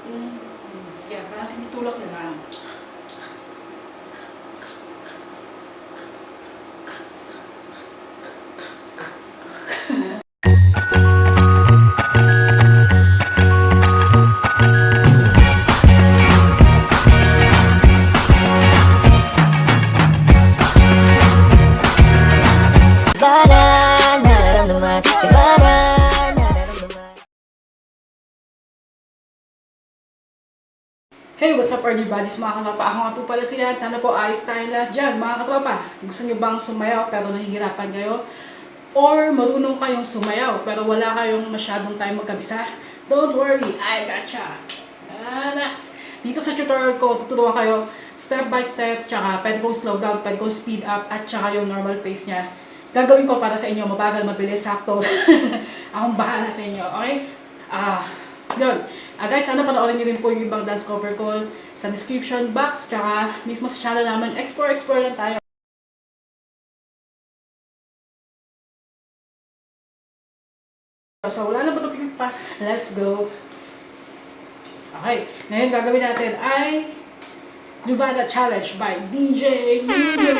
Yan, parang tinutulak na lang. Hey, what's up everybody? Mga katropa, ako nga po pala si Yan. Sana po ayos tayo lahat dyan. Mga katropa, gusto nyo bang sumayaw pero nahihirapan kayo? Or marunong kayong sumayaw pero wala kayong masyadong time magkabisa? Don't worry, I gotcha! Next! Dito sa tutorial ko, tuturuan kayo step by step, tsaka pwede kong slow down, pwede kong speed up, at tsaka yung normal pace niya. Gagawin ko para sa inyo, mabagal, mabilis, sakto. Akong bahala sa inyo, okay? Yun. Guys, sana panoorin niyo rin po yung ibang dance cover ko sa description box, tsaka mismo sa channel namin. Explore lang tayo. So, wala na pa ito pa. Let's go. Okay. Ngayon, gagawin natin ay Loovana Challenge by DJ Loonyo.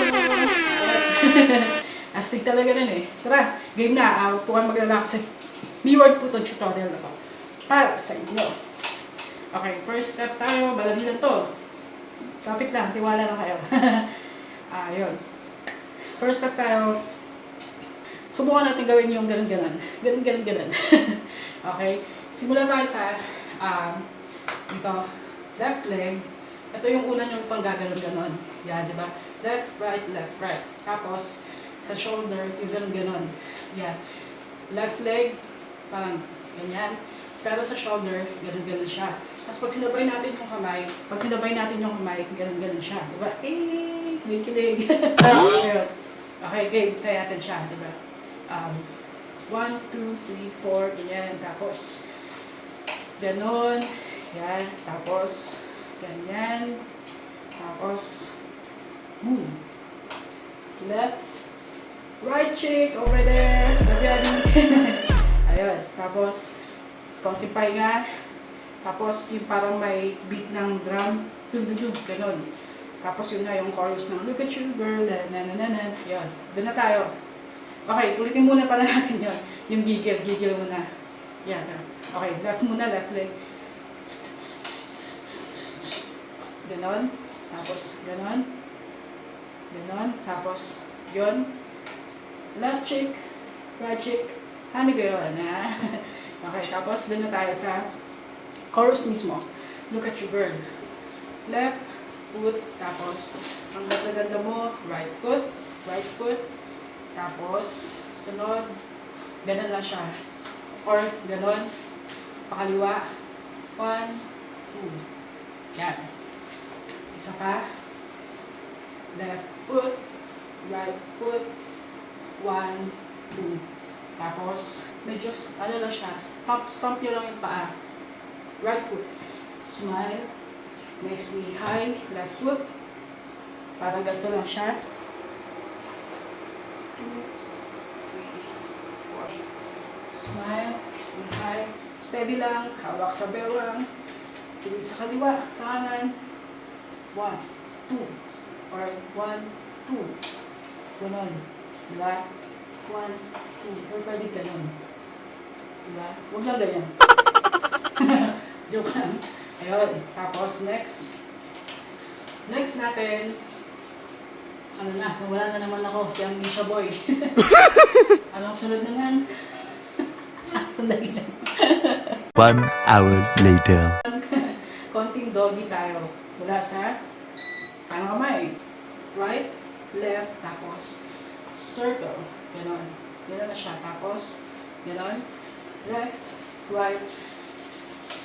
Astig talaga rin eh. Tara, game na. Huwag maglalak kasi B-word po itong tutorial na to. Para sa inyo. Okay, first step tayo. Baladi lang to. Kapit lang, tiwala lang kayo. Yun. First step tayo. Subukan natin gawin yung ganun-ganon. Ganun. Okay. Simulan tayo sa dito, left leg. Ito yung una nyo pang gaganon-ganon. Yan, diba? Left, right. Tapos, sa shoulder, yung ganun-ganon. Yan. Left leg, parang ganyan. Pero sa shoulder, ganun-ganon siya. Tapos pag sinabay natin yung kamay, ganun-ganon siya. Diba? May kilig. Okay, game. Try natin siya. Diba? 1, 2, 3, 4, ganyan. Tapos, ganon. Yan. Tapos, ganyan. Tapos, boom. Left. Right cheek over there. Again. Ayun. Tapos, konting pahinga. Tapos, yung parang may beat ng drum. Tug-tug, ganon. Tapos, yun na yung chorus ng look at you, girl. Na-na-na-na. Ayun. Doon na tayo. Okay, ulitin muna pala natin yun. Yung gigil muna. Yan. Okay, left muna, left leg. Ganon. Tapos, ganon. Ganon. Tapos, yun. Left cheek, right cheek. Honeyko yun, ha? Okay, tapos doon na tayo sa chorus mismo. Look at you, girl. Left foot, tapos ang ganda-ganda mo, right foot. Tapos, sunod, ganon lang siya. Or, ganon, pakaliwa. 1, 2. Yan. Isa pa. Left foot, right foot. 1, 2. Tapos, medyo, ano lang siya, stomp nyo lang yung paa. Right foot. Smile. Next, we high. Left foot. Parang ganito lang siya. 2, 3, 4. Smile. Next, we high. Steady lang. Hawak sa bewang. Kilig sa kaliwa. Sa kanan. 1, 2. Or 1, 2. Ganon. Diba? 1, 2. Or pwede ganon. Diba? Huwag lang ganyan. Joke lang. Ayun. Tapos, next. Next natin. Ano na? Nawala na naman ako. Si Amnesia Boy. Anong sunod na yan? Sandali lang. 1 hour later. Konting doggy tayo. Mula sa parang kamay. Right, left, tapos circle. Ganon. Ganon na siya. Tapos, ganon. Left, right,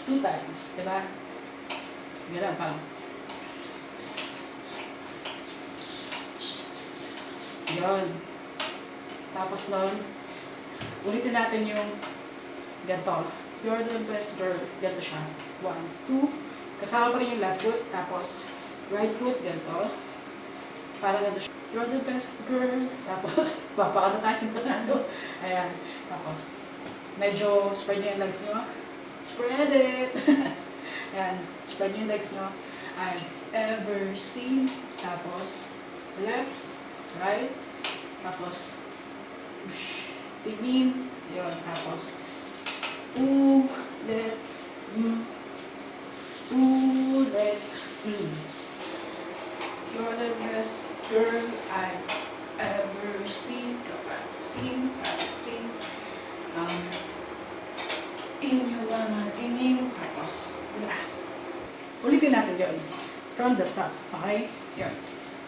2 times. Diba? Ganon parang. Ganon. Tapos nun, ulitin natin yung ganito. You're the best girl. Ganito siya. 1, 2. Kasama pa rin yung left foot. Tapos, right foot. Ganito. Parang ganito siya. You're the best girl. Tapos, papakano tayo simpanado. Ayan. Tapos, medyo spread nyo yung legs nyo. Spread it. Ayan. Yan. Spread yung legs nyo. I've ever seen. Tapos, left, right. Tapos, tingin. Yun. Tapos, ulit. Ulit. You're the best girl I've ever seen. Seen. Inyo mga tingin. Tapos, ulitin natin yun. From the top. Okay? Yun.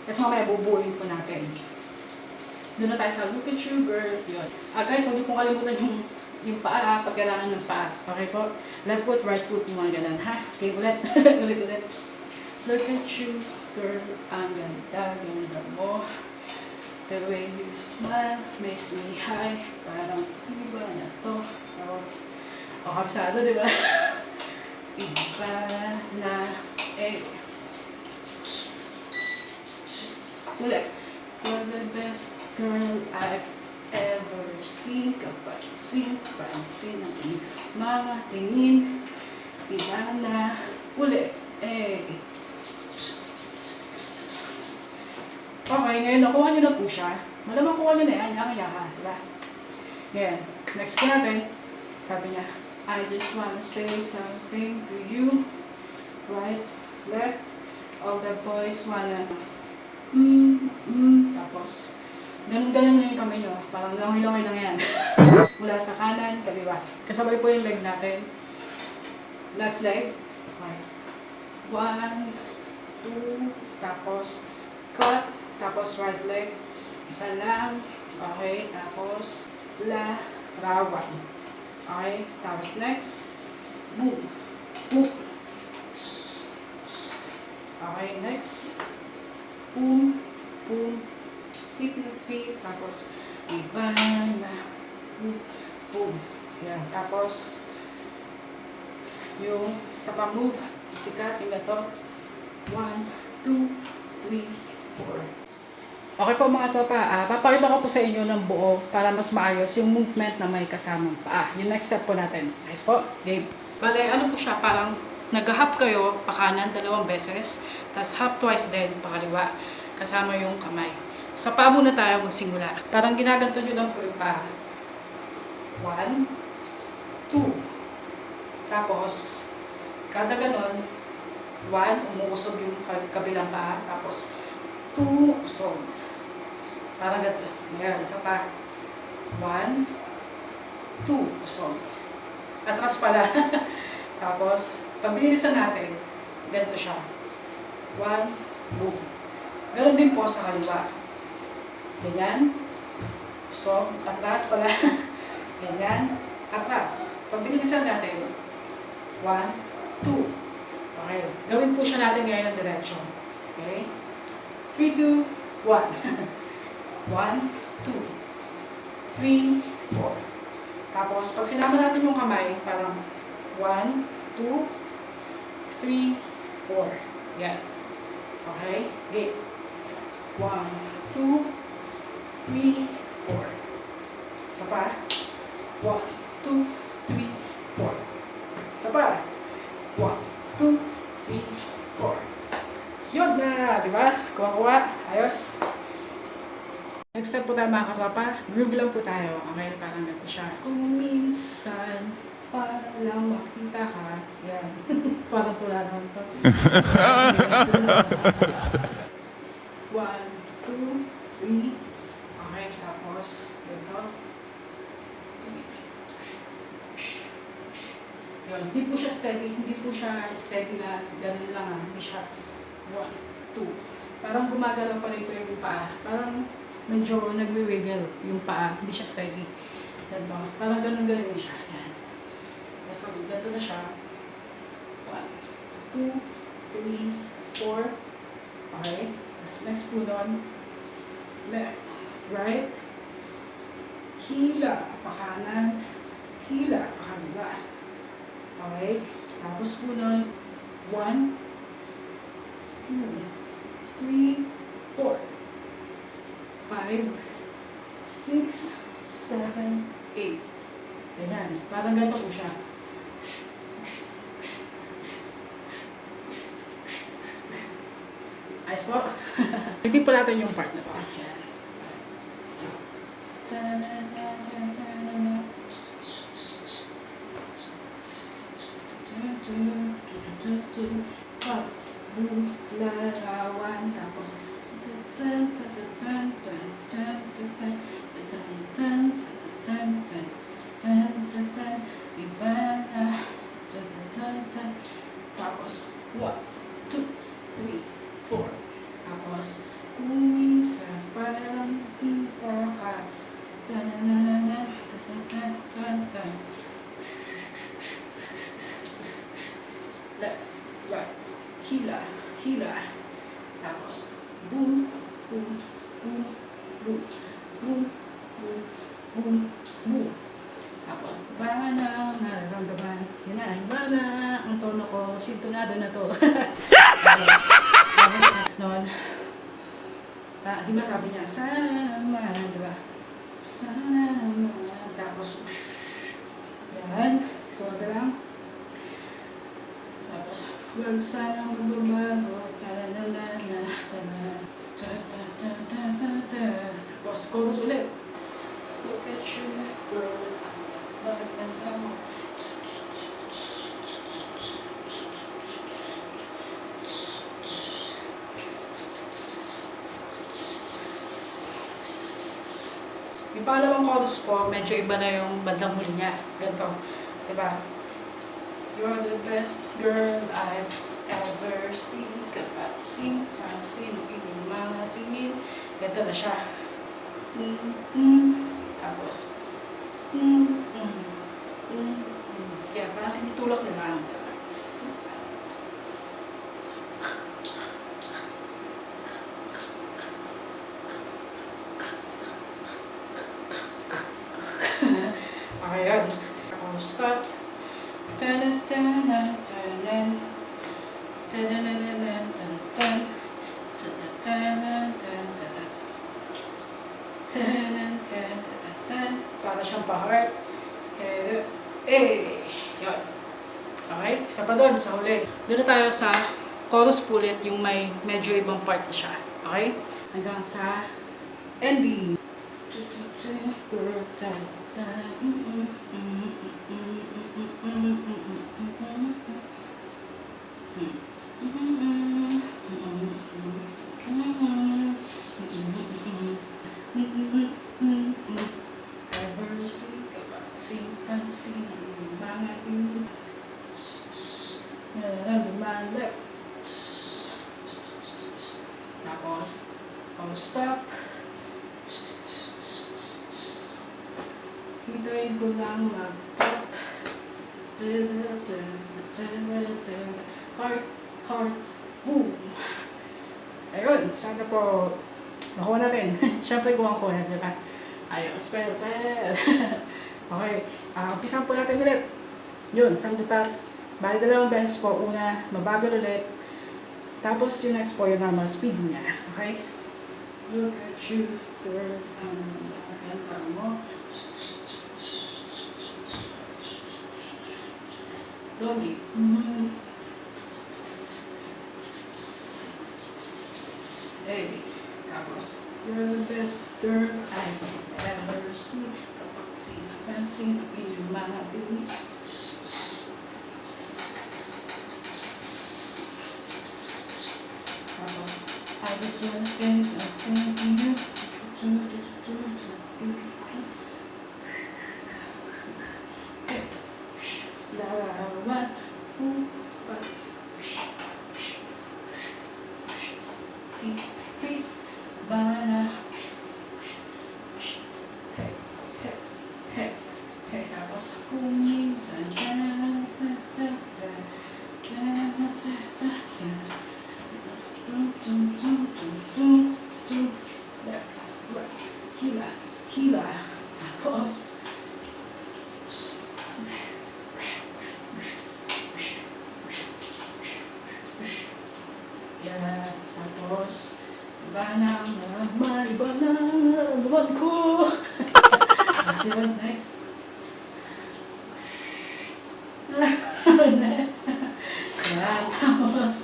Tapos mamaya bubuuin po natin. Doon na tayo sa look at you, girl. Yun. Guys, huwag niyo pong kalimutan yung paa, paggalangan ng paa. Okay po? Left foot, right foot, yung mga ganun. Ha? Okay, ulit. ulit. Look at you, girl. Ang ganda mo. The way you smile makes me high. Parang iba na to. Tapos, kabisado, di ba? Iba na ulit. You're the best girl I've ever seen. Kapansin ang mga tingin. Iba na ulit. Okay, ngayon nakuha nyo na po siya. Malamang kuha nyo na yan. Yaka-yaka. Diba? Ngayon, next po natin. Sabi niya, I just wanna say something to you. Right, left. All the boys wanna tapos, ganun-ganun na yung kamay nyo. Parang langoy-langoy lang yan. Mula sa kanan, kaliwa. Kasabay po yung leg natin. Left leg. Okay. 1, 2, tapos cut. Tapos right leg, isa lang. Okay, tapos rawan. Okay, tapos next, boom. Okay, next, boom. Feet, tapos iba na, boom. Yan, tapos yung sa pang-move, sikat, tingnan to. 1, 2, 3, 4. Okay po mga tropa, papakita ko po sa inyo ng buo para mas maayos yung movement na may kasamang paa. Yung next step po natin. Ayos po, game. Bale, ano po siya, parang nag-hop kayo, pakanan 2 beses, tapos hop twice din, pakaliwa, kasama yung kamay. Sa paa muna tayo magsimula. Parang ginaganto nyo lang po yung paa. 1, 2. Tapos, kada ganon, 1, umuusog yung kabilang paa, tapos 2, usog. Parang ganito. Ngayon, isa pa. 1, 2, usog. Atras pala. Tapos, pag binilisan natin, ganito siya. 1, boom. Ganon din po sa kaliwa. Ganyan. Usog. Atras pala. Ganyan. Atras. Pag binilisan natin, 1, 2. Okay. Gawin po siya natin ngayon ng diretsyon. Okay? 3, 2, 1. 1, 2, 3, 4. Tapos, pag sinama natin yung kamay, parang 1, 2, 3, 4. Yan. Okay? Game. 1, 2, 3, 4. Isa pa. 1, 2, 3, 4. Isa pa. 1, 2, 3, 4. Yun na, di ba? Kuha-kuha. Ayos. Next step po tayo mga katropa. Groove lang po tayo. Okay, parang ganito siya. Kung minsan, parang makita ka. Yan. Parang tularan to. 1, 2, 3. Okay, tapos, ganito. Yun, hindi po siya steady. Hindi po siya steady na ganun lang. Hindi siya 1, 2. Parang gumagalaw pa rin po yung paa. Parang medyo nagwi-wiggle yung paa. Hindi siya steady. Ganito. Parang ganun-ganun siya. Yan. Tapos ganito na siya. 1, 2, 3, 4. Okay. Tapos next po doon. Left, right. Hila, pakanan. Hila, pakaliwa. Okay. Tapos po doon. 1, 2, 3, 4. 5, 6, 7, 8. Ganyan. Parang ganito po siya. Ayos po. Hindi po natin yung part na to. Yan. Larawan, tapos iba na, tapos 1, 2, 3, 4, tapos kung minsan parang kita ka, left, right, hila, hila, tapos boom, boom, boom, boom, boom, boom, boom, boom. Tapos, iba na nararamdaman. Yun na, iba na ang tono ko. Sintonado na to. Tapos, next nun. Di ba sabi niya, sama, di ba? Sama. Tapos, yan. Suwaga lang. Tapos, huwag sanang magbabago. Tapos, chorus ulit. Look at you, girl. Yung pangalawang chorus po, medyo iba na yung bandang huli niya. Ganito. Diba? You're the best girl I've ever seen. Kapag pansin, yung mga tingin. Ganito na siya. Tapos, kaya parang tinitulak na lang. Okay, yun. Ako stop. Para siyang pa-heart. Yun. Okay? Isa pa doon, sa huli. Doon na tayo sa chorus pulit, yung may medyo ibang part na siya. Okay? Hanggang sa ending. Left. Tapos, stop. Hintayin ko lang mag-pop. Heart, heart, boom. Ayun, sana po nakuha natin. Siyempre kung ako yan, diba? Ayun, spell. Okay, umpisan po natin ulit. Yun, from the top. Bali dalawang beses po. Una, mabagal ulit. Tapos yung next po, yung normal speed niya. Okay? Look at you, girl. Kanta mo. Doggy. Hey. Tapos, you're the best girl I've ever seen. Kapag pansin ang iyong mga bini. I just wanna say something to you. Larawan. Bana. Tapos kung minsan hila, hila. Tapos yan. Tapos iba na naman, iba na naman ko. Kasi what next? Yan. Tapos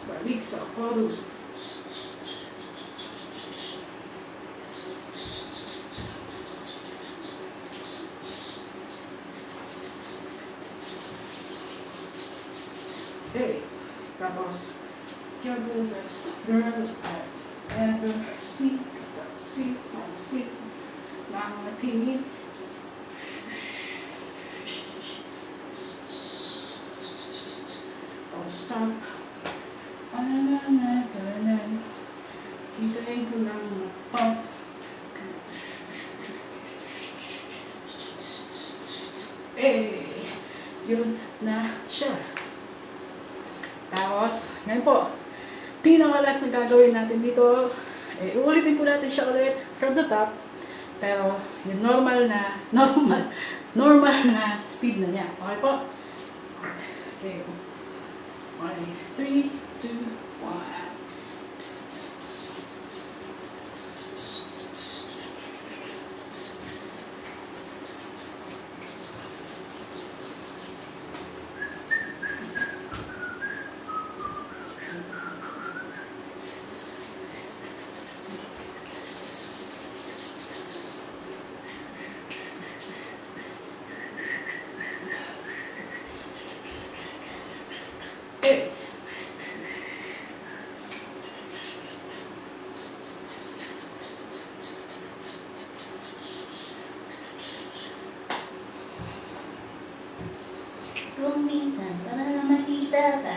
Balik sa chorus. Okay, tapos, you're the best girl I've ever seen. See, mga tingin. Don't stop. Hintayin ko lang mag-pop. Yun na siya. Tapos, ngayon po, pinakalas na gagawin natin dito, uulitin ko natin siya ulit from the top. Pero, yung normal na speed na niya. Okay po? Okay. Okay. 3, 2, 1. Kung minsan para makita ka.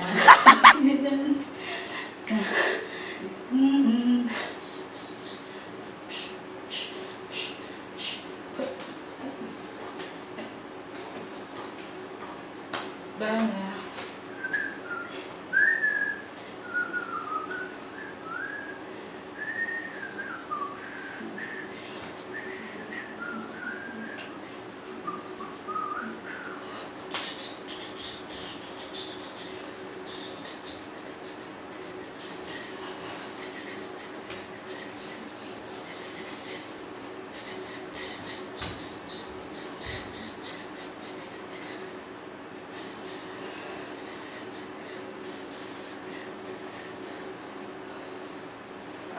Bana.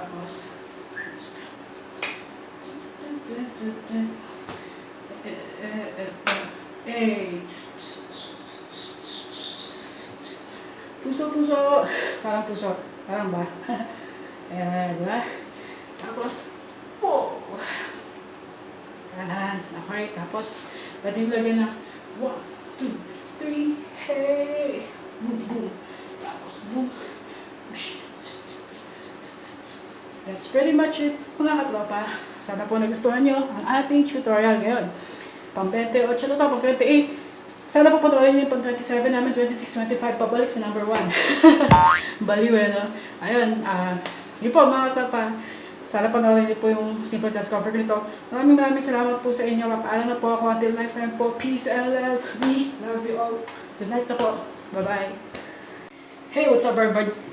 Tapos, puso. Parang puso. Parang ba? Ayan, di ba? Tapos, po. Kanan. Okay. Tapos, pwede yung lagyan ng 1, 2, 3. Hey! Boom, boom. Tapos, boom. That's pretty much it, mga katropa. Sana po nagustuhan nyo ang ating tutorial ngayon. Pang 28 na to, pang 28. Sana po panoorin nyo yung pang 27 namin, 26, 25, pabalik sa number 1. Baliw eh, no? Ayun, yun po mga katropa. Sana panoorin nyo po yung simple task cover nito. Maraming salamat po sa inyo. Mapaalam na po ako. Until next time po, peace and love. We love you all. Good night na po. Bye-bye. Hey, what's up everybody?